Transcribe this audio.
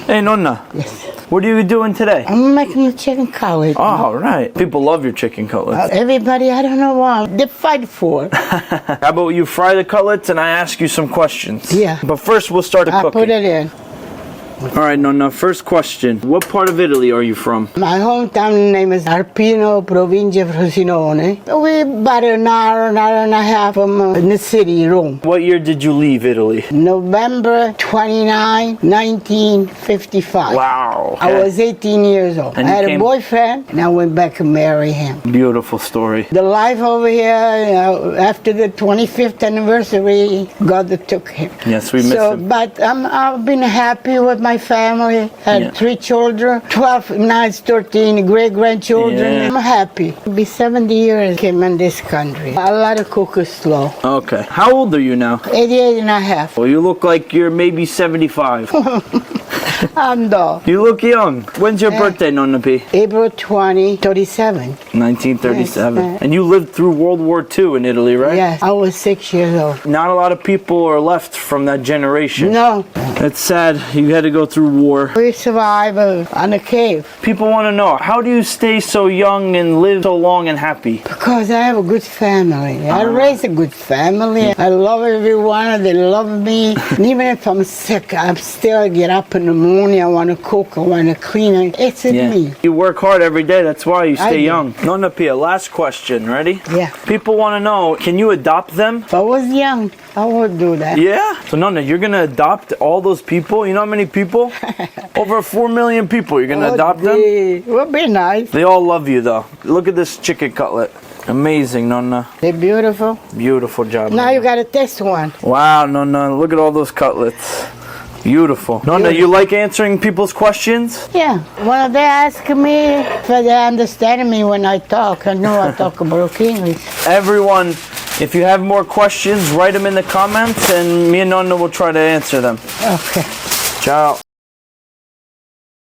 Hey, Nonna. Yes. What are you doing today? I'm making a chicken cutlet. Oh, right. People love your chicken cutlets. Everybody, I don't know why, they fight for it. How about you fry the cutlets and I ask you some questions? Yeah. But first, we'll start the I cooking. put it in. All right, Nonna. First question. What part of Italy are you from? My hometown name is Arpino, provincia of Frosinone. We're about an hour and a half from the city, Rome. What year did you leave Italy? November 29, 1955. Wow. I was 18 years old. And I you had came- a boyfriend, and I went back and married him. Beautiful story. The life over here, after the 25th anniversary, God took him. Yes, we miss him. But I've been happy with my family. Had Yeah. 3 children, 12, 9, 13 great-grandchildren. Yeah. I'm happy. Be 70 years came in this country. A lot of cook is slow. Okay. How old are you now? 88 and a half. Well, you look like you're maybe 75. I'm dull. You look young. When's your Yeah. birthday, Nonna Pia? April 20, 37. 1937. Yes. And you lived through World War II in Italy, right? Yes, I was 6 years old. Not a lot of people are left from that generation. No, It's sad you had to go through war. we survived on a cave. People want to know, how do you stay so young and live so long and happy? Because I have a good family. I raised a good family. I love everyone. They love me. And even if I'm sick, I still get up in the morning. I want to cook. I want to clean. It's in me. You work hard every day. That's why you I stay do. young. Nonna Pia, last question. Ready? Yeah. People want to know, can you adopt them? If I was young, I would do that. Yeah. So Nonna, you're going to adopt all those people? You know how many people? Over 4 million people. You're going to adopt them? Would be nice. They all love you though. Look at this chicken cutlet. Amazing, Nonna. They're beautiful. Beautiful job. Now Nonna. you got to taste one. Wow, Nonna, look at all those cutlets. Beautiful. Nonna, you like answering people's questions? Yeah. When they ask me if they understand me when I talk, I know I talk about English. Everyone, if you have more questions, write them in the comments and me and Nonna will try to answer them. Okay. Ciao.